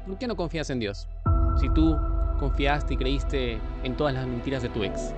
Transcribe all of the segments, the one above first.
¿Por qué no confías en Dios? Si tú confiaste y creíste en todas las mentiras de tu ex.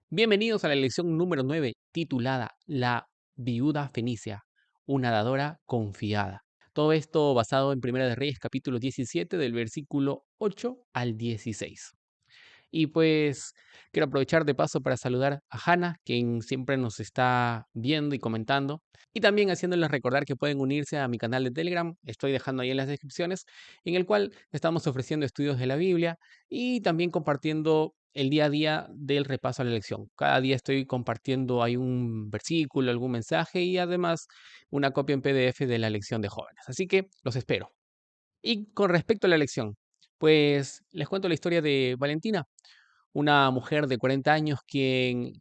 Bienvenidos a la lección número 9, titulada La viuda fenicia, una dadora confiada. Todo esto basado en Primera de Reyes, capítulo 17, del versículo 8 al 16. Y pues quiero aprovechar de paso para saludar a Hannah, quien siempre nos está viendo y comentando. Y también haciéndoles recordar que pueden unirse a mi canal de Telegram, estoy dejando ahí en las descripciones, en el cual estamos ofreciendo estudios de la Biblia y también compartiendo el día a día del repaso a la lección. Cada día estoy compartiendo ahí un versículo, algún mensaje y además una copia en PDF de la lección de jóvenes. Así que los espero. Y con respecto a la lección, pues les cuento la historia de Valentina, una mujer de 40 años quien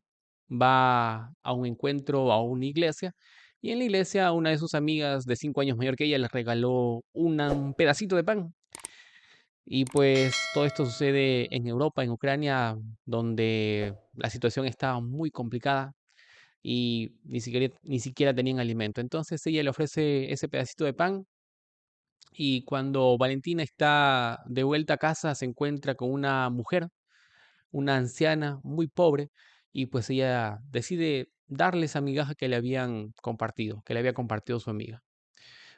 va a un encuentro, a una iglesia, y en la iglesia una de sus amigas de 5 años mayor que ella le regaló un pedacito de pan. Y pues todo esto sucede en Europa, en Ucrania, donde la situación está muy complicada y ni siquiera tenían alimento. Entonces ella le ofrece ese pedacito de pan y cuando Valentina está de vuelta a casa se encuentra con una mujer, una anciana muy pobre, y pues ella decide darle esa migaja que le había compartido su amiga.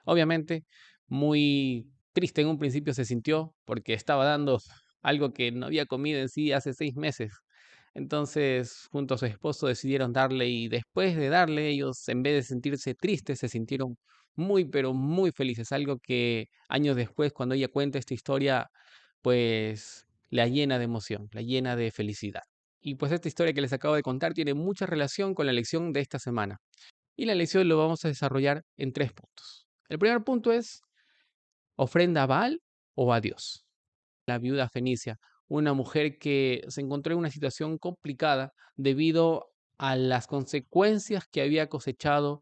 Obviamente, muy triste en un principio se sintió porque estaba dando algo que no había comido en sí hace 6 meses. Entonces, junto a su esposo decidieron darle y después de darle, ellos en vez de sentirse tristes, se sintieron muy, pero muy felices. Algo que años después, cuando ella cuenta esta historia, pues la llena de emoción, la llena de felicidad. Y pues esta historia que les acabo de contar tiene mucha relación con la lección de esta semana. Y la lección lo vamos a desarrollar en 3 puntos. El primer punto es ofrenda a Baal o a Dios. La viuda fenicia, una mujer que se encontró en una situación complicada debido a las consecuencias que había cosechado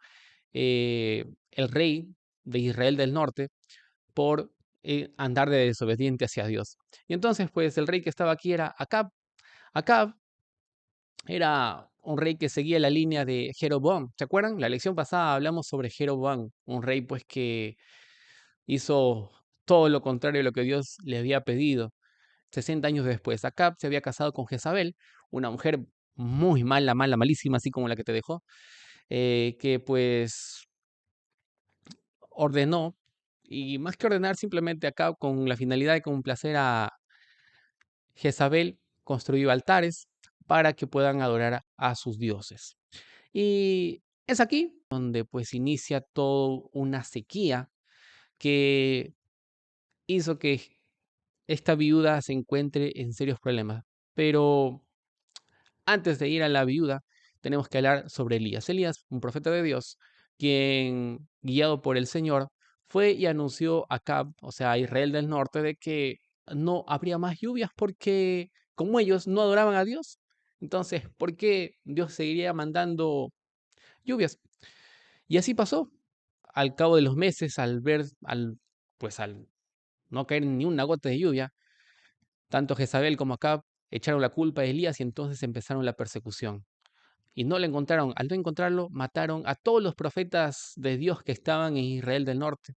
el rey de Israel del Norte por andar de desobediente hacia Dios. Y entonces, pues el rey que estaba aquí era Acab. Acab era un rey que seguía la línea de Jeroboam. ¿Se acuerdan? La lección pasada hablamos sobre Jeroboam, un rey pues que hizo todo lo contrario a lo que Dios le había pedido. 60 años después, Acab se había casado con Jezabel, una mujer muy mala, mala, malísima, así como la que te dejó, que pues ordenó, y más que ordenar, simplemente Acab con la finalidad de complacer a Jezabel, construyó altares para que puedan adorar a sus dioses. Y es aquí donde pues inicia toda una sequía que hizo que esta viuda se encuentre en serios problemas. Pero antes de ir a la viuda, tenemos que hablar sobre Elías. Elías, un profeta de Dios, quien, guiado por el Señor, fue y anunció a Acab, o sea, a Israel del norte, de que no habría más lluvias porque como ellos no adoraban a Dios, entonces, ¿por qué Dios seguiría mandando lluvias? Y así pasó. Al cabo de los meses, al no caer ni una gota de lluvia, tanto Jezabel como Acab echaron la culpa a Elías y entonces empezaron la persecución. Y no lo encontraron. Al no encontrarlo, mataron a todos los profetas de Dios que estaban en Israel del norte.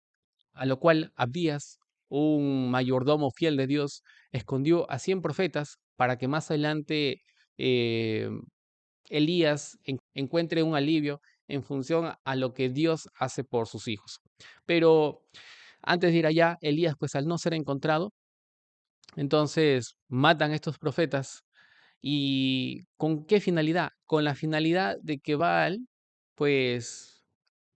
A lo cual Abdías, un mayordomo fiel de Dios, escondió a 100 profetas para que más adelante eh, Elías encuentre un alivio en función a lo que Dios hace por sus hijos. Pero antes de ir allá, Elías, pues al no ser encontrado, entonces matan a estos profetas. ¿Y con qué finalidad? Con la finalidad de que Baal, pues,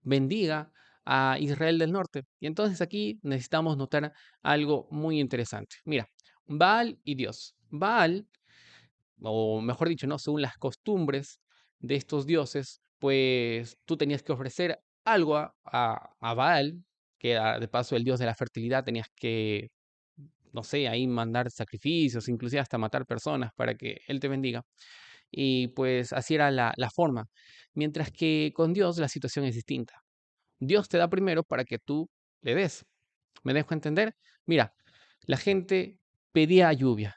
bendiga a Israel del norte. Y entonces aquí necesitamos notar algo muy interesante. Mira, Baal y Dios. Baal, o mejor dicho, ¿no? Según las costumbres de estos dioses, pues tú tenías que ofrecer algo a Baal, que era de paso el dios de la fertilidad, tenías que, no sé, ahí mandar sacrificios, inclusive hasta matar personas para que él te bendiga. Y pues así era la forma. Mientras que con Dios la situación es distinta. Dios te da primero para que tú le des. ¿Me dejo entender? Mira, la gente pedía lluvia,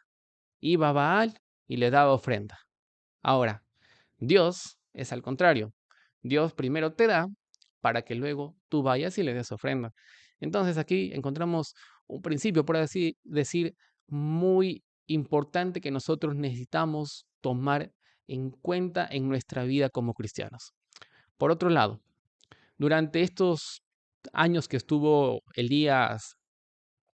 iba a Baal y le daba ofrenda. Ahora, Dios es al contrario. Dios primero te da para que luego tú vayas y le des ofrenda. Entonces aquí encontramos un principio, por así decir, muy importante que nosotros necesitamos tomar en cuenta en nuestra vida como cristianos. Por otro lado, durante estos años que estuvo Elías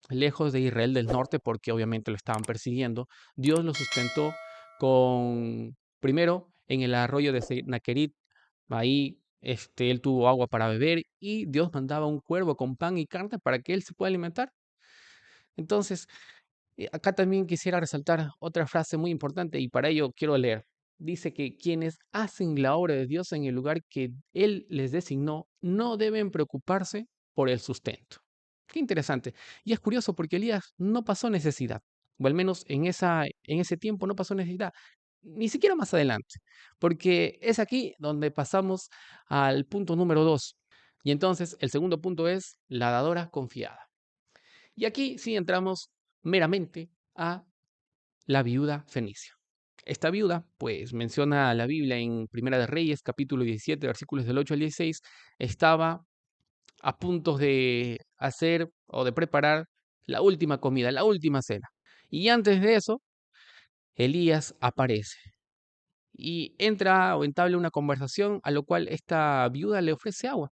lejos de Israel del norte, porque obviamente lo estaban persiguiendo, Dios lo sustentó con, primero, en el arroyo de Naquerit, ahí él tuvo agua para beber y Dios mandaba un cuervo con pan y carne para que él se pueda alimentar. Entonces, acá también quisiera resaltar otra frase muy importante y para ello quiero leer. Dice que quienes hacen la obra de Dios en el lugar que Él les designó no deben preocuparse por el sustento. Qué interesante. Y es curioso porque Elías no pasó necesidad, o al menos en ese tiempo no pasó necesidad, ni siquiera más adelante, porque es aquí donde pasamos al punto número 2. Y entonces el segundo punto es la dadora confiada. Y aquí sí entramos meramente a la viuda fenicia. Esta viuda, pues menciona la Biblia en Primera de Reyes, capítulo 17, versículos del 8 al 16, estaba a punto de hacer o de preparar la última comida, la última cena. Y antes de eso, Elías aparece y entra o entabla una conversación a lo cual esta viuda le ofrece agua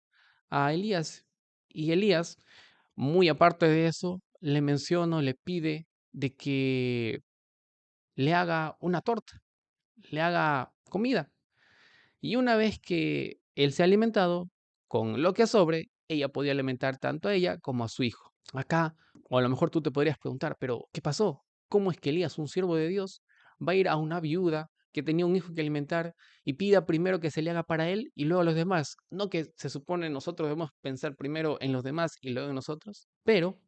a Elías. Y Elías, muy aparte de eso, le menciona, le pide de que le haga una torta, le haga comida. Y una vez que él se ha alimentado, con lo que sobre, ella podía alimentar tanto a ella como a su hijo. Acá, o a lo mejor tú te podrías preguntar, pero ¿qué pasó? ¿Cómo es que Elías, un siervo de Dios, va a ir a una viuda que tenía un hijo que alimentar y pida primero que se le haga para él y luego a los demás? No que se supone nosotros debemos pensar primero en los demás y luego en nosotros, pero,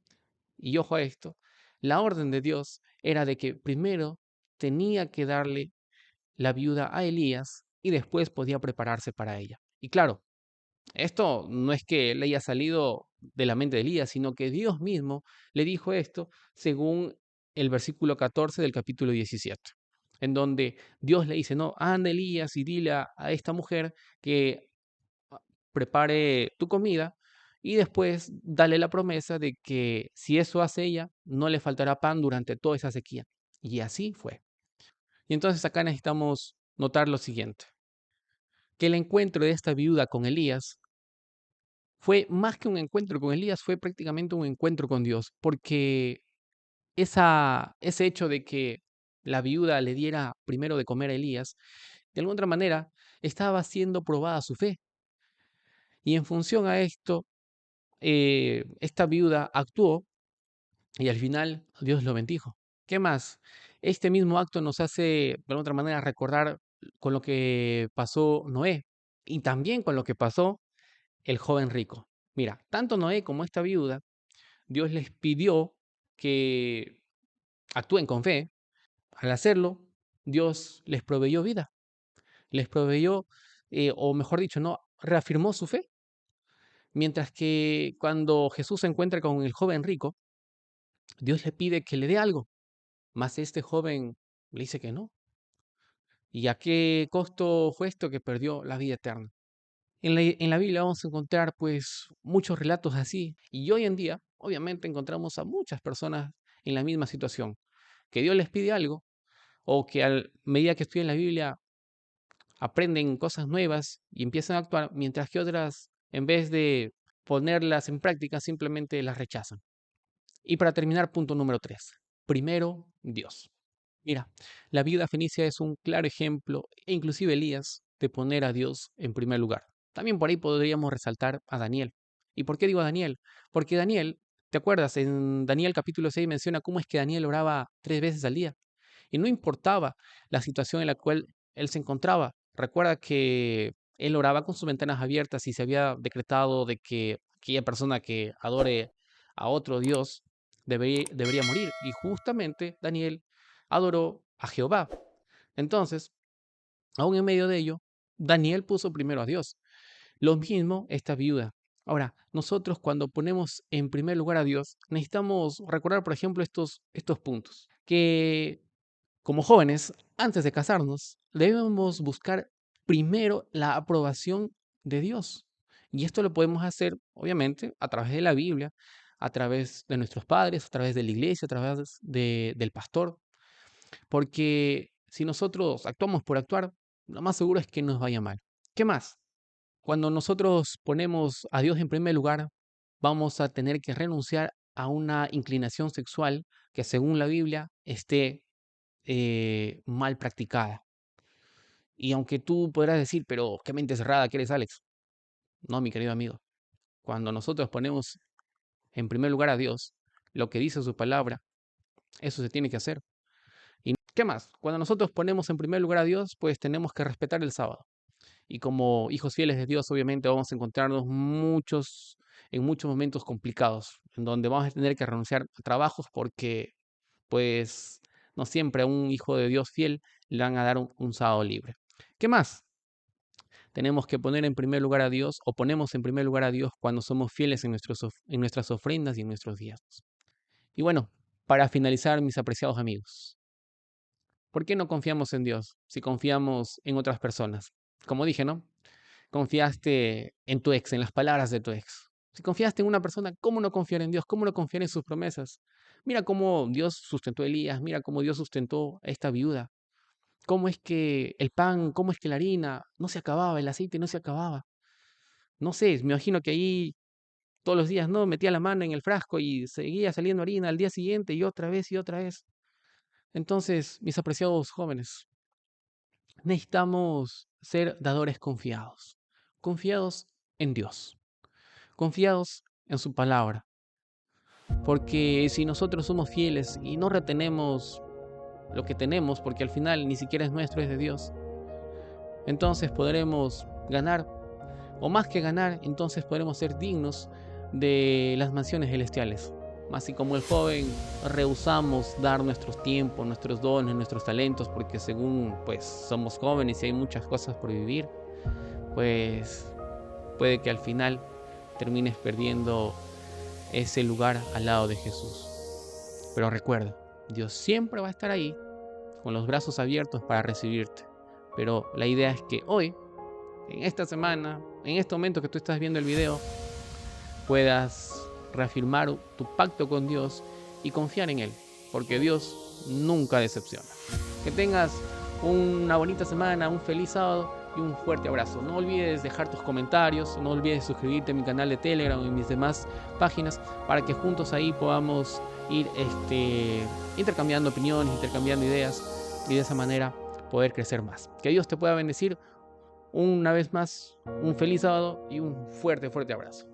y ojo a esto, la orden de Dios era de que primero tenía que darle la viuda a Elías y después podía prepararse para ella. Y claro, esto no es que le haya salido de la mente de Elías, sino que Dios mismo le dijo esto según el versículo 14 del capítulo 17, en donde Dios le dice, no, anda Elías y dile a esta mujer que prepare tu comida y después dale la promesa de que si eso hace ella, no le faltará pan durante toda esa sequía. Y así fue. Y entonces acá necesitamos notar lo siguiente, que el encuentro de esta viuda con Elías fue más que un encuentro con Elías, fue prácticamente un encuentro con Dios, porque ese hecho de que la viuda le diera primero de comer a Elías, de alguna otra manera estaba siendo probada su fe. Y en función a esto, esta viuda actuó y al final Dios lo bendijo. ¿Qué más? Este mismo acto nos hace, de alguna otra manera, recordar con lo que pasó Noé y también con lo que pasó el joven rico. Mira, tanto Noé como esta viuda, Dios les pidió que actúen con fe. Al hacerlo, Dios les proveyó vida, les proveyó, o mejor dicho, no, reafirmó su fe. Mientras que cuando Jesús se encuentra con el joven rico, Dios le pide que le dé algo, mas este joven le dice que no. ¿Y a qué costo fue esto? Que perdió la vida eterna. En la Biblia vamos a encontrar pues muchos relatos así y hoy en día obviamente encontramos a muchas personas en la misma situación, que Dios les pide algo o que a medida que estudian la Biblia aprenden cosas nuevas y empiezan a actuar, mientras que otras en vez de ponerlas en práctica simplemente las rechazan. Y para terminar, punto número 3. Primero, Dios. Mira, la viuda fenicia es un claro ejemplo, e inclusive Elías, de poner a Dios en primer lugar. También por ahí podríamos resaltar a Daniel. ¿Y por qué digo a Daniel? Porque Daniel, ¿te acuerdas? En Daniel capítulo 6 menciona cómo es que Daniel oraba 3 veces al día. Y no importaba la situación en la cual él se encontraba. Recuerda que él oraba con sus ventanas abiertas y se había decretado de que aquella persona que adore a otro Dios debería morir. Y justamente Daniel adoró a Jehová. Entonces, aún en medio de ello, Daniel puso primero a Dios. Lo mismo esta viuda. Ahora, nosotros cuando ponemos en primer lugar a Dios, necesitamos recordar, por ejemplo, estos puntos. Que como jóvenes, antes de casarnos, debemos buscar primero la aprobación de Dios. Y esto lo podemos hacer, obviamente, a través de la Biblia, a través de nuestros padres, a través de la iglesia, a través del pastor. Porque si nosotros actuamos por actuar, lo más seguro es que nos vaya mal. ¿Qué más? Cuando nosotros ponemos a Dios en primer lugar, vamos a tener que renunciar a una inclinación sexual que según la Biblia esté mal practicada. Y aunque tú podrás decir, pero qué mente cerrada que eres, Alex. No, mi querido amigo. Cuando nosotros ponemos en primer lugar a Dios, lo que dice su palabra, eso se tiene que hacer. ¿Y qué más? Cuando nosotros ponemos en primer lugar a Dios, pues tenemos que respetar el sábado. Y como hijos fieles de Dios, obviamente vamos a encontrarnos en muchos momentos complicados, en donde vamos a tener que renunciar a trabajos porque, pues, no siempre a un hijo de Dios fiel le van a dar un sábado libre. ¿Qué más? Tenemos que poner en primer lugar a Dios o ponemos en primer lugar a Dios cuando somos fieles en nuestras ofrendas y en nuestros diezmos. Y bueno, para finalizar, mis apreciados amigos, ¿por qué no confiamos en Dios si confiamos en otras personas? Como dije, ¿no? Confiaste en tu ex, en las palabras de tu ex. Si confiaste en una persona, ¿cómo no confiar en Dios? ¿Cómo no confiar en sus promesas? Mira cómo Dios sustentó a Elías, mira cómo Dios sustentó a esta viuda. Cómo es que el pan, cómo es que la harina no se acababa, el aceite no se acababa. No sé, me imagino que ahí todos los días, ¿no? Metía la mano en el frasco y seguía saliendo harina al día siguiente y otra vez y otra vez. Entonces, mis apreciados jóvenes, necesitamos ser dadores confiados. Confiados en Dios. Confiados en su palabra. Porque si nosotros somos fieles y no retenemos lo que tenemos, porque al final ni siquiera es nuestro, es de Dios, entonces podremos ganar, o más que ganar, entonces podremos ser dignos de las mansiones celestiales. Así como el joven rehusamos dar nuestros tiempos, nuestros dones, nuestros talentos, porque según pues somos jóvenes y hay muchas cosas por vivir, pues puede que al final termines perdiendo ese lugar al lado de Jesús. Pero recuerda, Dios siempre va a estar ahí con los brazos abiertos para recibirte. Pero la idea es que hoy, en esta semana, en este momento que tú estás viendo el video, puedas reafirmar tu pacto con Dios y confiar en Él, porque Dios nunca decepciona. Que tengas una bonita semana, un feliz sábado y un fuerte abrazo. No olvides dejar tus comentarios, no olvides suscribirte a mi canal de Telegram y mis demás páginas para que juntos ahí podamos ir intercambiando opiniones, intercambiando ideas y de esa manera poder crecer más. Que Dios te pueda bendecir una vez más, un feliz sábado y un fuerte, fuerte abrazo.